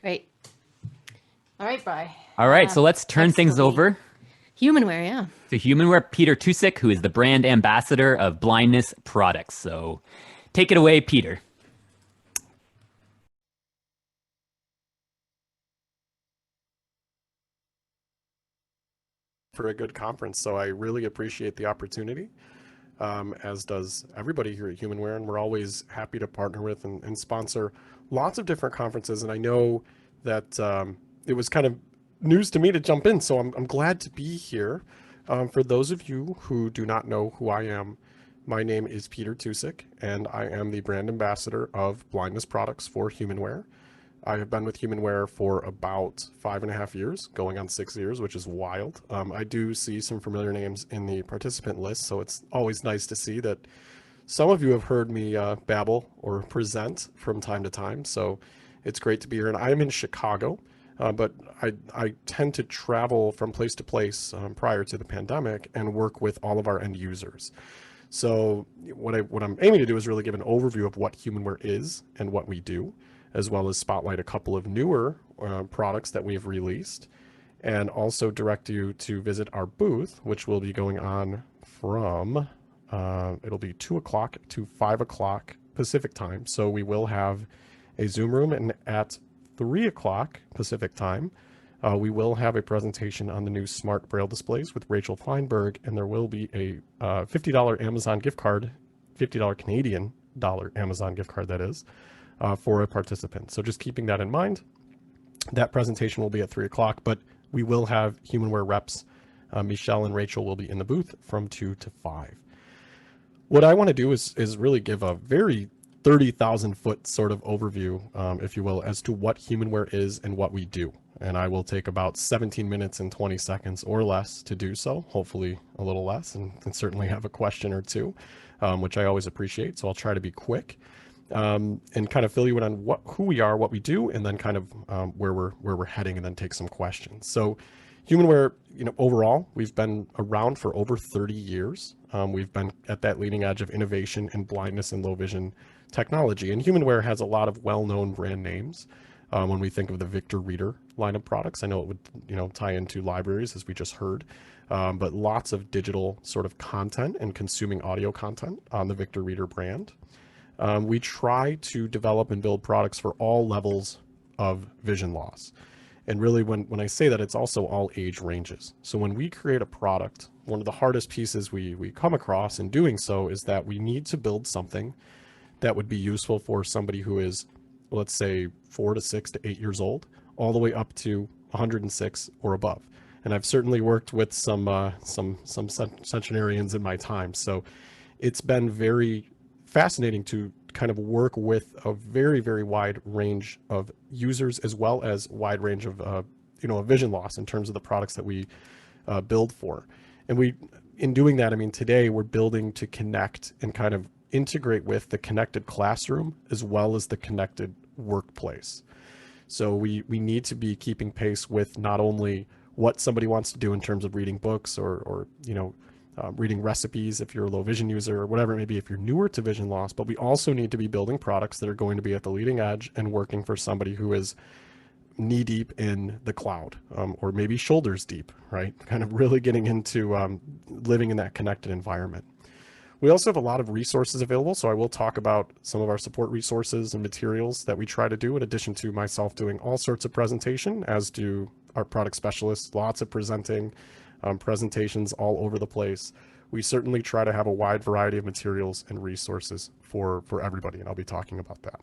Great. All right, Bri. All right, so let's turn things Excellent. over Humanware, yeah. to Humanware Peter Tusik, who is the brand ambassador of blindness products. So take it away, Peter. For a good conference. So I really appreciate the opportunity, as does everybody here at Humanware. And we're always happy to partner with and sponsor lots of different conferences. And I know that it was kind of news to me to jump in. So I'm glad to be here. For those of you who do not know who I am, my name is Peter Tusik, and I am the brand ambassador of blindness products for Humanware. I have been with Humanware for about 5.5 years, going on 6 years, which is wild. I do see some familiar names in the participant list, so it's always nice to see that some of you have heard me babble or present from time to time. So it's great to be here. And I'm in Chicago, but I tend to travel from place to place prior to the pandemic and work with all of our end users. So what I'm aiming to do is really give an overview of what Humanware is and what we do, as well as spotlight a couple of newer products that we've released, and also direct you to visit our booth, which will be going on from, it'll be 2 o'clock to 5 o'clock Pacific time. So we will have a Zoom room, and at 3 o'clock Pacific time, we will have a presentation on the new smart Braille displays with Rachel Feinberg, and there will be a $50 Amazon gift card, $50 Canadian dollar Amazon gift card, that is, for a participant. So just keeping that in mind, that presentation will be at 3 o'clock, but we will have Humanware reps. Michelle and Rachel will be in the booth from 2 to 5. What I want to do is really give a very 30,000 foot sort of overview, if you will, as to what Humanware is and what we do. And I will take about 17 minutes and 20 seconds or less to do so, hopefully a little less, and certainly have a question or two, which I always appreciate. So I'll try to be quick, and kind of fill you in on who we are, what we do, and then kind of where we're heading, and then take some questions. So Humanware, overall, we've been around for over 30 years. We've been at that leading edge of innovation in blindness and low vision technology. And Humanware has a lot of well-known brand names. When we think of the Victor Reader line of products, I know it would, tie into libraries, as we just heard, but lots of digital sort of content and consuming audio content on the Victor Reader brand. We try to develop and build products for all levels of vision loss. And really, when I say that, it's also all age ranges. So when we create a product, one of the hardest pieces we come across in doing so is that we need to build something that would be useful for somebody who is, let's say, 4 to 6 to 8 years old, all the way up to 106 or above. And I've certainly worked with some centenarians in my time. So it's been very fascinating to kind of work with a very, very wide range of users, as well as wide range of, vision loss in terms of the products that we build for. And in doing that, I mean, today we're building to connect and kind of integrate with the connected classroom as well as the connected workplace. So we need to be keeping pace with not only what somebody wants to do in terms of reading books or reading recipes if you're a low vision user, or whatever it may be if you're newer to vision loss, but we also need to be building products that are going to be at the leading edge and working for somebody who is knee deep in the cloud, or maybe shoulders deep, right? Kind of really getting into living in that connected environment. We also have a lot of resources available, so I will talk about some of our support resources and materials that we try to do, in addition to myself doing all sorts of presentation, as do our product specialists, lots of presenting, presentations all over the place. We certainly try to have a wide variety of materials and resources for everybody, and I'll be talking about that.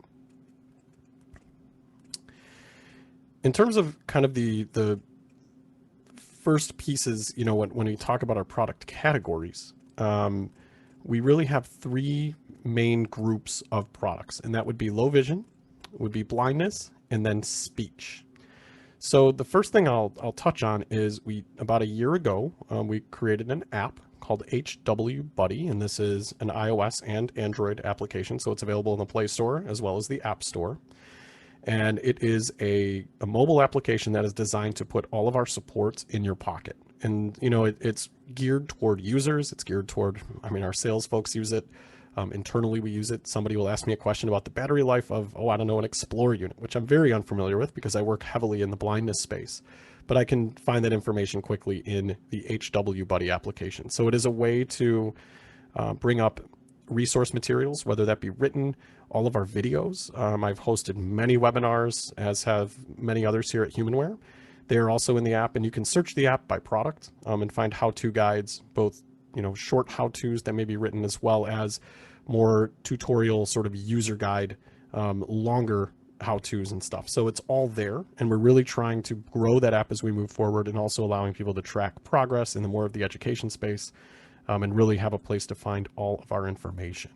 In terms of kind of the first pieces, when we talk about our product categories, we really have 3 main groups of products, and that would be low vision, would be blindness, and then speech. So the first thing I'll touch on is about a year ago, we created an app called HW Buddy, and this is an iOS and Android application. So it's available in the Play Store as well as the App Store. And it is a mobile application that is designed to put all of our supports in your pocket. And, it's geared toward users. It's geared toward, our sales folks use it. Internally, we use it. Somebody will ask me a question about the battery life of, oh, I don't know, an Explore unit, which I'm very unfamiliar with because I work heavily in the blindness space. But I can find that information quickly in the HW Buddy application. So it is a way to bring up resource materials, whether that be written, all of our videos. I've hosted many webinars, as have many others here at Humanware. They are also in the app, and you can search the app by product and find how-to guides, both short how-tos that may be written, as well as more tutorial sort of user guide, longer how-tos and stuff. So it's all there, and we're really trying to grow that app as we move forward, and also allowing people to track progress in the more of the education space, and really have a place to find all of our information.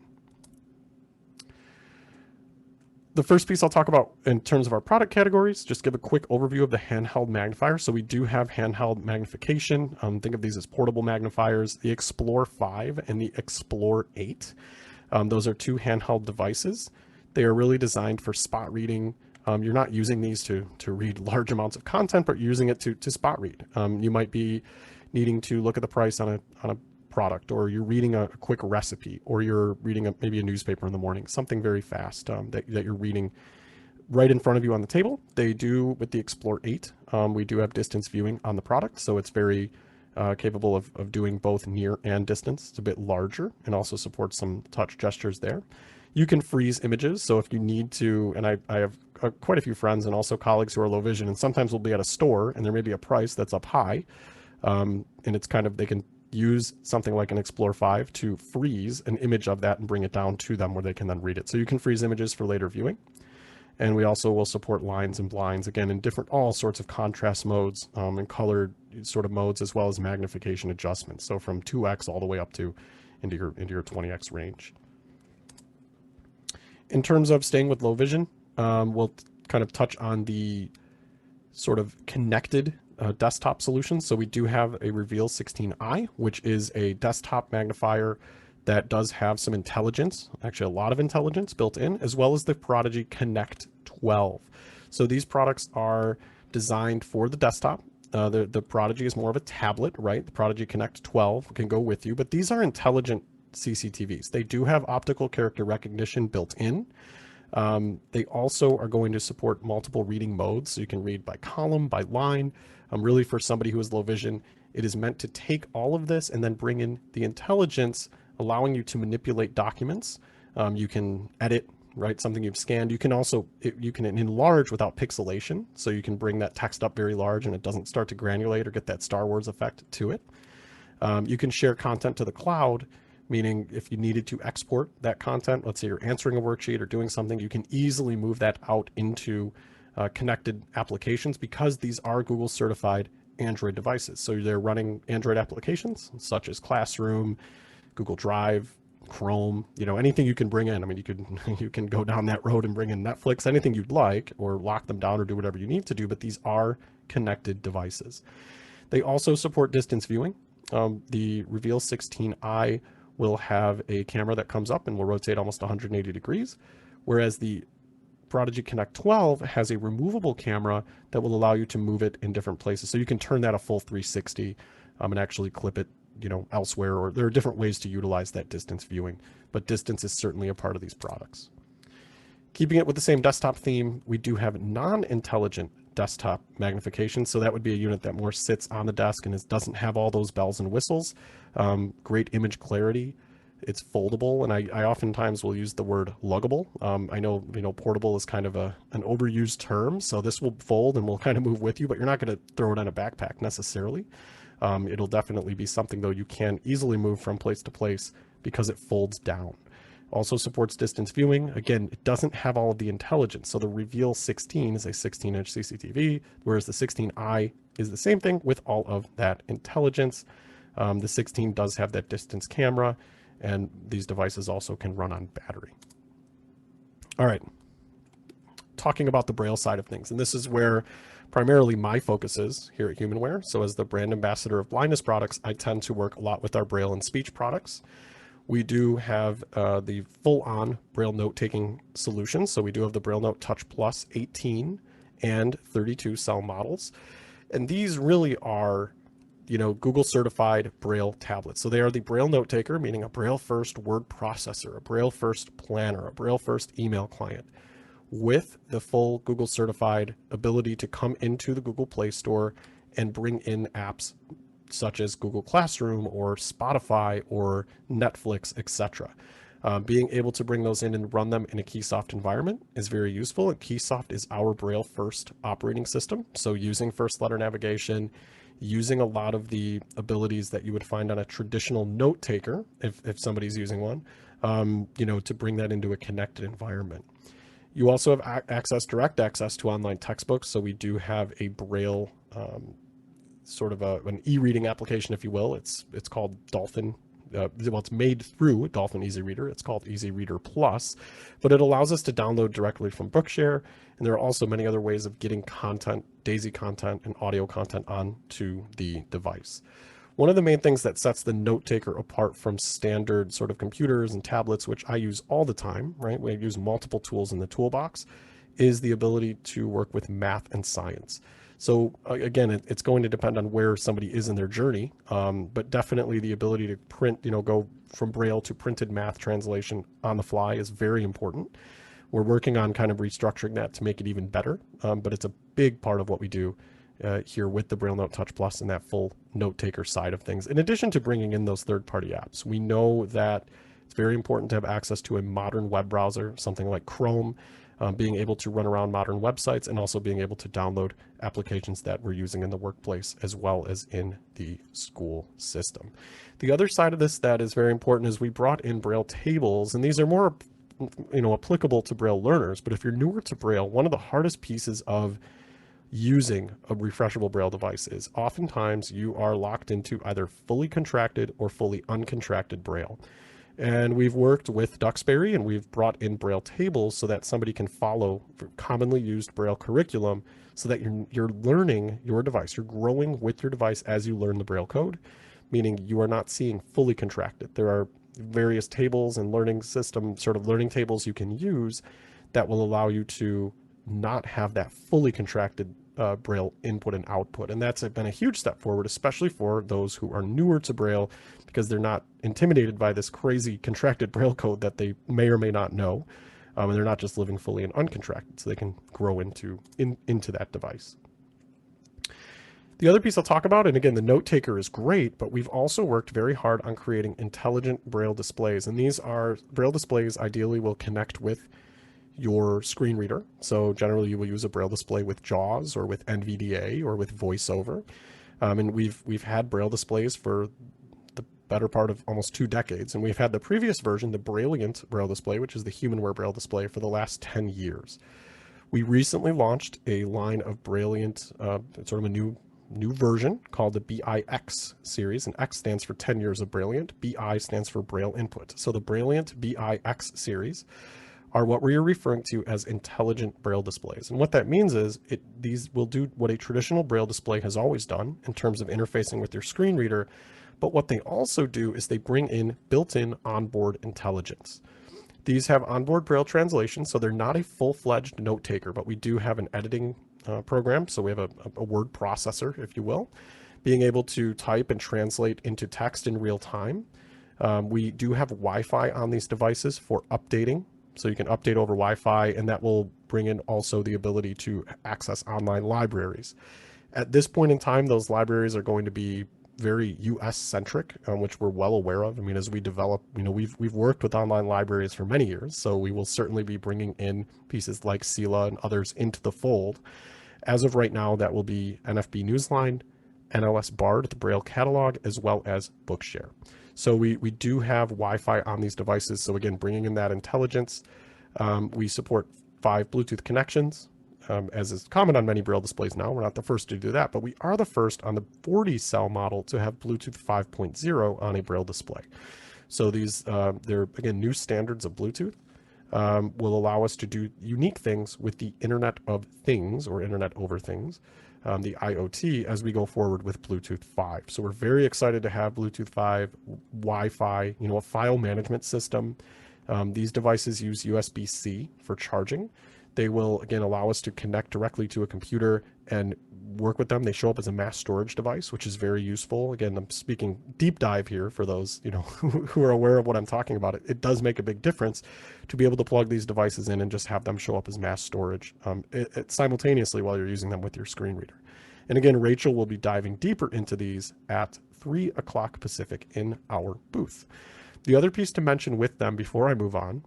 The first piece I'll talk about in terms of our product categories, just give a quick overview of the handheld magnifier. So we do have handheld magnification. Think of these as portable magnifiers, the Explore 5 and the Explore 8. Those are two handheld devices. They are really designed for spot reading. You're not using these to read large amounts of content, but you're using it to spot read. You might be needing to look at the price on a product, or you're reading a quick recipe, or you're reading maybe a newspaper in the morning, something very fast that you're reading right in front of you on the table. They do, with the Explore 8, we do have distance viewing on the product, so it's very capable of doing both near and distance. It's a bit larger and also supports some touch gestures there. You can freeze images, so if you need to, and I have quite a few friends and also colleagues who are low vision, and sometimes we'll be at a store and there may be a price that's up high, and it's kind of, they can use something like an Explore 5 to freeze an image of that and bring it down to them where they can then read it. So you can freeze images for later viewing. And we also will support lines and blinds, again, in all sorts of contrast modes and colored sort of modes, as well as magnification adjustments. So from 2x all the way up to into your 20x range. In terms of staying with low vision, we'll kind of touch on the sort of connected desktop solutions. So we do have a Reveal 16i, which is a desktop magnifier that does have some intelligence, actually a lot of intelligence built in, as well as the Prodigy Connect 12. So these products are designed for the desktop. The Prodigy is more of a tablet, right? The Prodigy Connect 12 can go with you, but these are intelligent CCTVs. They do have optical character recognition built in. They also are going to support multiple reading modes, so you can read by column, by line. Really, for somebody who has low vision, it is meant to take all of this and then bring in the intelligence, allowing you to manipulate documents. You can edit, right, something you've scanned. You can also, you can enlarge without pixelation, so you can bring that text up very large and it doesn't start to granulate or get that Star Wars effect to it. You can share content to the cloud, meaning if you needed to export that content, let's say you're answering a worksheet or doing something, you can easily move that out into connected applications, because these are Google certified Android devices. So they're running Android applications such as Classroom, Google Drive, Chrome, anything you can bring in. I mean, you can go down that road and bring in Netflix, anything you'd like, or lock them down or do whatever you need to do, but these are connected devices. They also support distance viewing. The Reveal 16i will have a camera that comes up and will rotate almost 180 degrees, whereas the Prodigy Connect 12 has a removable camera that will allow you to move it in different places. So you can turn that a full 360 and actually clip it, elsewhere, or there are different ways to utilize that distance viewing, but distance is certainly a part of these products. Keeping it with the same desktop theme, we do have non-intelligent desktop magnification. So that would be a unit that more sits on the desk and doesn't have all those bells and whistles. Great image clarity. It's foldable, and I oftentimes will use the word luggable. I know, portable is kind of an overused term, so this will fold and will kind of move with you, but you're not going to throw it in a backpack necessarily. It'll definitely be something, though, you can easily move from place to place because it folds down. Also supports distance viewing. Again, it doesn't have all of the intelligence. So the Reveal 16 is a 16-inch CCTV, whereas the 16i is the same thing with all of that intelligence. The 16 does have that distance camera, and these devices also can run on battery. All right, talking about the Braille side of things, and this is where primarily my focus is here at Humanware. So as the brand ambassador of blindness products, I tend to work a lot with our Braille and speech products. We do have the full-on Braille note-taking solution. So we do have the Braille Note Touch Plus 18 and 32 cell models. And these really are Google certified Braille tablets. So they are the Braille note taker, meaning a Braille first word processor, a Braille first planner, a Braille first email client, with the full Google certified ability to come into the Google Play Store and bring in apps such as Google Classroom or Spotify or Netflix, etc. Being able to bring those in and run them in a Keysoft environment is very useful. And Keysoft is our Braille first operating system. So using first letter navigation, using a lot of the abilities that you would find on a traditional note taker, if somebody's using one, to bring that into a connected environment. You also have direct access to online textbooks. So we do have a Braille sort of an e-reading application, if you will. It's called Dolphin. It's made through Dolphin Easy Reader. It's called Easy Reader Plus, but it allows us to download directly from Bookshare. And there are also many other ways of getting content, DAISY content and audio content onto the device. One of the main things that sets the note taker apart from standard sort of computers and tablets, which I use all the time, right? We use multiple tools in the toolbox, is the ability to work with math and science. So again, it's going to depend on where somebody is in their journey, but definitely the ability to print, go from Braille to printed math translation on the fly is very important. We're working on kind of restructuring that to make it even better, but it's a big part of what we do here with the Braille Note Touch Plus and that full note taker side of things. In addition to bringing in those third-party apps, we know that it's very important to have access to a modern web browser, something like Chrome, being able to run around modern websites, and also being able to download applications that we're using in the workplace as well as in the school system. The other side of this that is very important is we brought in Braille tables, and these are more applicable to Braille learners. But if you're newer to Braille, one of the hardest pieces of using a refreshable Braille device is oftentimes you are locked into either fully contracted or fully uncontracted Braille. And we've worked with Duxbury and we've brought in Braille tables so that somebody can follow commonly used Braille curriculum so that you're learning your device. You're growing with your device as you learn the Braille code, meaning you are not seeing fully contracted. There are various tables and learning tables you can use that will allow you to not have that fully contracted Braille input and output. And that's been a huge step forward, especially for those who are newer to Braille, because they're not intimidated by this crazy contracted Braille code that they may or may not know. And they're not just living fully in uncontracted, so they can grow into that device. The other piece I'll talk about, and again, the note taker is great, but we've also worked very hard on creating intelligent Braille displays. And these are Braille displays ideally will connect with your screen reader. So generally you will use a Braille display with JAWS or with NVDA or with VoiceOver. And we've had Braille displays for the better part of almost 2 decades. And we've had the previous version, the Brilliant Braille display, which is the Humanware Braille display, for the last 10 years. We recently launched a line of Brilliant, sort of a new version called the BIX series, and X stands for 10 years of Brilliant. BI stands for Braille Input. So the Brilliant BIX series are what we are referring to as intelligent Braille displays. And what that means is these will do what a traditional Braille display has always done in terms of interfacing with your screen reader, but what they also do is they bring in built-in onboard intelligence. These have onboard Braille translation, so they're not a full-fledged note taker, but we do have an editing program, so we have a word processor, if you will, being able to type and translate into text in real time. We do have Wi-Fi on these devices for updating. So you can update over Wi-Fi, and that will bring in also the ability to access online libraries. At this point in time, those libraries are going to be very US centric, which we're well aware of. I mean, as we develop, we've worked with online libraries for many years, so we will certainly be bringing in pieces like CELA and others into the fold. As of right now, that will be NFB Newsline, NLS Bard, the Braille catalog, as well as Bookshare. So we do have Wi-Fi on these devices. So again, bringing in that intelligence. We support 5 Bluetooth connections, as is common on many Braille displays now. We're not the first to do that, but we are the first on the 40-cell model to have Bluetooth 5.0 on a Braille display. So these, they're, again, new standards of Bluetooth. Will allow us to do unique things with the Internet of Things, or Internet over Things, the IoT, as we go forward with Bluetooth 5. So we're very excited to have Bluetooth 5, Wi-Fi, a file management system. These devices use USB-C for charging. They will, again, allow us to connect directly to a computer and work with them, they show up as a mass storage device, which is very useful. Again, I'm speaking deep dive here for those, who are aware of what I'm talking about. It does make a big difference to be able to plug these devices in and just have them show up as mass storage simultaneously while you're using them with your screen reader. And again, Rachel will be diving deeper into these at 3 o'clock Pacific in our booth. The other piece to mention with them before I move on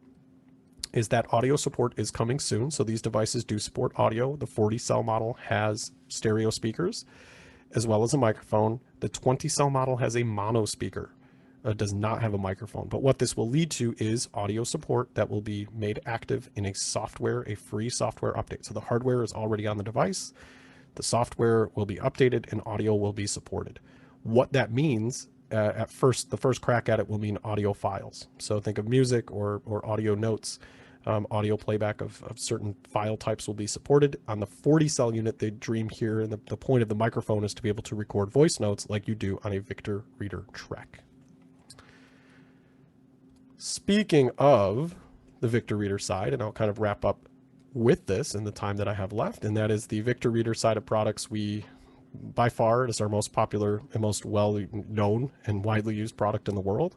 is that audio support is coming soon. So these devices do support audio. The 40 cell model has stereo speakers as well as a microphone. The 20 cell model has a mono speaker. It does not have a microphone. But what this will lead to is audio support that will be made active in a free software update. So the hardware is already on the device. The software will be updated and audio will be supported. What that means the first crack at it will mean audio files. So think of music or audio notes. Audio playback of certain file types will be supported. On the 40 cell unit, the dream here and the point of the microphone is to be able to record voice notes like you do on a Victor Reader Trek. Speaking of the Victor Reader side, and I'll kind of wrap up with this in the time that I have left, and that is the Victor Reader side of products. By far, it is our most popular and most well-known and widely used product in the world.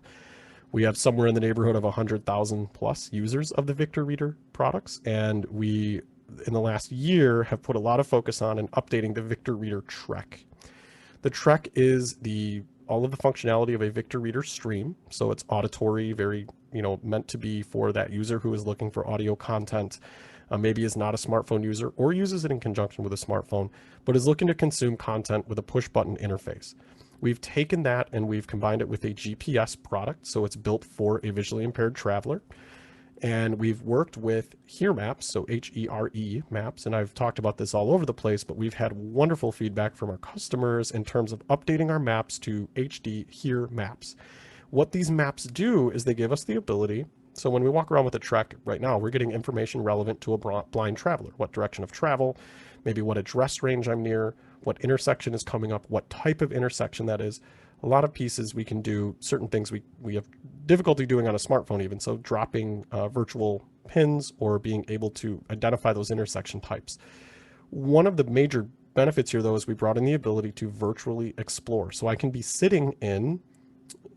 We have somewhere in the neighborhood of 100,000 plus users of the Victor Reader products, and we, in the last year, have put a lot of focus on and updating the Victor Reader Trek. The Trek is all of the functionality of a Victor Reader stream, so it's auditory, very meant to be for that user who is looking for audio content. Maybe is not a smartphone user or uses it in conjunction with a smartphone, but is looking to consume content with a push button interface. We've taken that and we've combined it with a GPS product, so it's built for a visually impaired traveler. And we've worked with Here Maps, so HERE maps, and I've talked about this all over the place, but we've had wonderful feedback from our customers in terms of updating our maps to HD Here Maps. What these maps do is they give us the ability, so when we walk around with a Trek right now, we're getting information relevant to a blind traveler, what direction of travel, maybe what address range I'm near, what intersection is coming up, what type of intersection that is. A lot of pieces we can do, certain things we have difficulty doing on a smartphone even, so dropping virtual pins or being able to identify those intersection types. One of the major benefits here, though, is we brought in the ability to virtually explore. So I can be sitting in,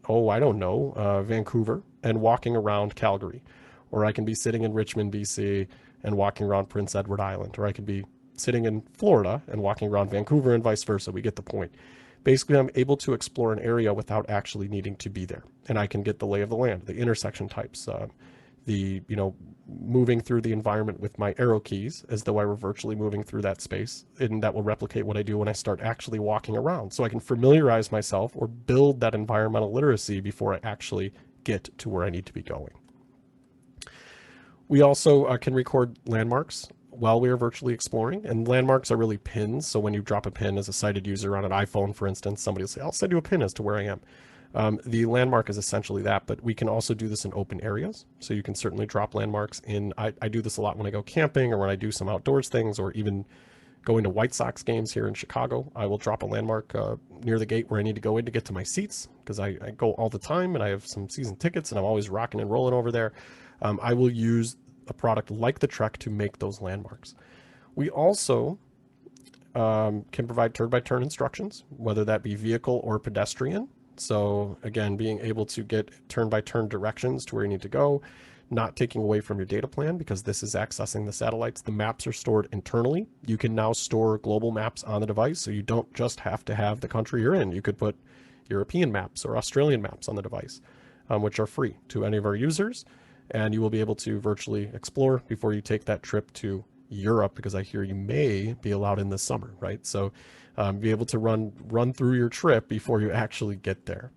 Vancouver and walking around Calgary, or I can be sitting in Richmond, BC and walking around Prince Edward Island, or I could be sitting in Florida and walking around Vancouver and vice versa. We get the point. Basically, I'm able to explore an area without actually needing to be there. And I can get the lay of the land, the intersection types, moving through the environment with my arrow keys as though I were virtually moving through that space. And that will replicate what I do when I start actually walking around. So I can familiarize myself or build that environmental literacy before I actually get to where I need to be going. We also can record landmarks while we are virtually exploring, and landmarks are really pins. So when you drop a pin as a sighted user on an iPhone, for instance, somebody will say, I'll send you a pin as to where I am. The landmark is essentially that, but we can also do this in open areas. So you can certainly drop landmarks in, I do this a lot when I go camping or when I do some outdoors things, or even going to White Sox games here in Chicago. I will drop a landmark near the gate where I need to go in to get to my seats, because I go all the time and I have some season tickets and I'm always rocking and rolling over there. I will use a product like the Trek to make those landmarks. We also can provide turn-by-turn instructions, whether that be vehicle or pedestrian. So again, being able to get turn-by-turn directions to where you need to go, not taking away from your data plan, because this is accessing the satellites. The maps are stored internally. You can now store global maps on the device, so you don't just have to have the country you're in. You could put European maps or Australian maps on the device, which are free to any of our users. And you will be able to virtually explore before you take that trip to Europe, because I hear you may be allowed in this summer, right? So be able to run through your trip before you actually get there.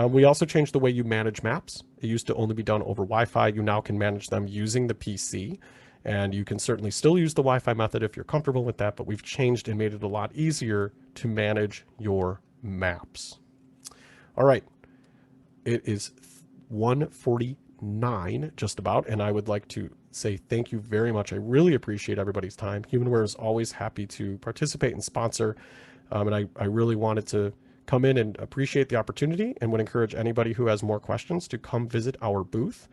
We also changed the way you manage maps. It used to only be done over Wi-Fi. You now can manage them using the PC, and you can certainly still use the Wi-Fi method if you're comfortable with that, but we've changed and made it a lot easier to manage your maps. All right, it is 1:49 just about, and I would like to say thank you very much. I really appreciate everybody's time. Humanware is always happy to participate and sponsor, and I really wanted to come in and appreciate the opportunity, and would encourage anybody who has more questions to come visit our booth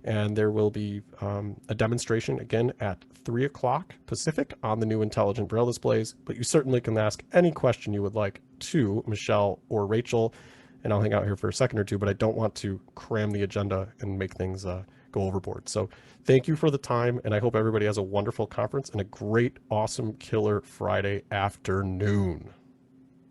And there will be a demonstration again at 3 o'clock Pacific on the new intelligent Braille displays. But you certainly can ask any question you would like to Michelle or Rachel, and I'll hang out here for a second or two, but I don't want to cram the agenda and make things go overboard. So thank you for the time, and I hope everybody has a wonderful conference and a great, awesome, killer Friday afternoon.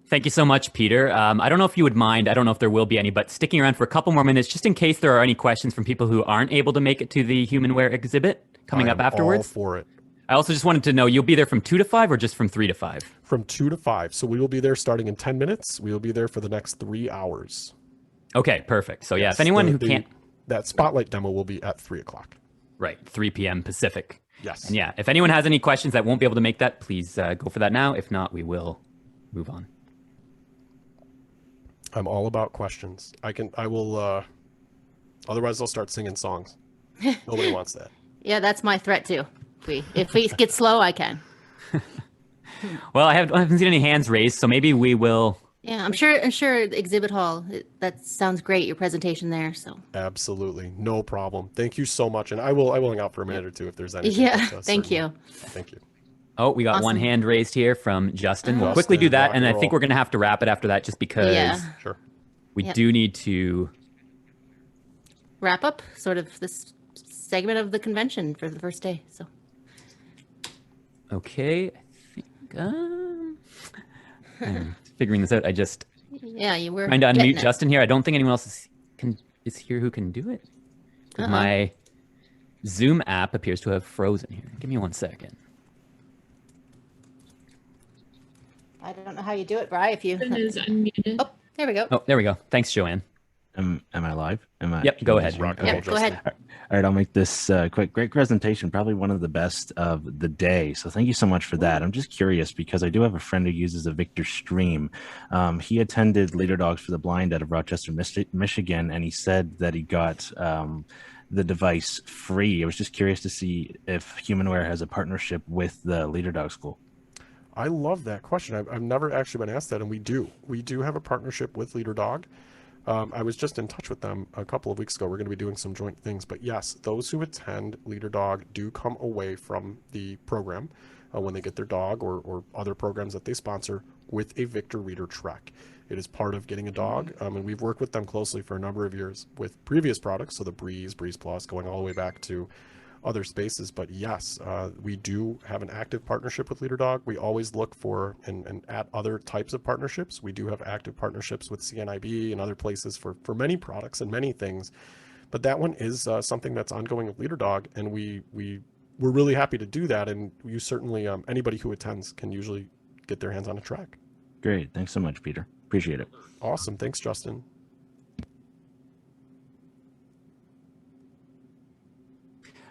Thank you so much, Peter. I don't know if you would mind, I don't know if there will be any, but sticking around for a couple more minutes, just in case there are any questions from people who aren't able to make it to the Humanware exhibit coming up afterwards. All for it. I also just wanted to know, you'll be there from 2 to 5 or just from 3 to 5? From 2 to 5. So we will be there starting in 10 minutes. We will be there for the next 3 hours. Okay, perfect. So yeah, Yes, if anyone who can't... That spotlight demo will be at 3 o'clock. Right, 3 p.m. Pacific. Yes. And yeah, if anyone has any questions that won't be able to make that, please go for that now. If not, we will move on. I'm all about questions. I will, otherwise I'll start singing songs. Nobody wants that. Yeah, that's my threat too. If we get slow, I can. Well, I haven't seen any hands raised, so maybe we will... Yeah, I'm sure the exhibit hall, that sounds great, your presentation there, so. Absolutely. No problem. Thank you so much. And I will hang out for a minute or two if there's anything. Yeah, But, thank certainly. you. Thank you. Oh, we got one Awesome. hand raised here from Justin. We'll Justin, quickly do that, rock and and I think roll. we're going to have to wrap it after that just because Yeah. Sure. we Yep. do need to... Wrap up sort of this segment of the convention for the first day, so. Okay, I think... I'm figuring this out. I just... Yeah, you were trying to getting unmute it. Justin here. I don't think anyone else is here who can do it. 'Cause my Zoom app appears to have frozen here. Give me 1 second. I don't know how you do it, Bri, if you... It is unmuted. Oh, there we go. Oh, there we go. Thanks, Joanne. Am I live? Yep, go ahead. Rock and Yeah, roll, go Justin. ahead. All right, I'll make this quick. Great presentation, probably one of the best of the day. So thank you so much for that. I'm just curious because I do have a friend who uses a Victor Stream. He attended Leader Dogs for the Blind out of Rochester, Michigan, and he said that he got the device free. I was just curious to see if Humanware has a partnership with the Leader Dog School. I love that question. I've never actually been asked that, and we do. We do have a partnership with Leader Dog. I was just in touch with them a couple of weeks ago. We're going to be doing some joint things. But yes, those who attend Leader Dog do come away from the program when they get their dog or other programs that they sponsor with a Victor Reader Trek. It is part of getting a dog, and we've worked with them closely for a number of years with previous products, so the Breeze Plus, going all the way back to other spaces. But yes, we do have an active partnership with Leader Dog. We always look for and at other types of partnerships. We do have active partnerships with CNIB and other places for many products and many things. But that one is something that's ongoing with Leader Dog, and we're really happy to do that. And you certainly, anybody who attends can usually get their hands on a track. Great. Thanks so much, Peter. Appreciate it. Awesome. Thanks, Justin.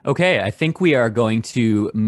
Okay, I think we are going to move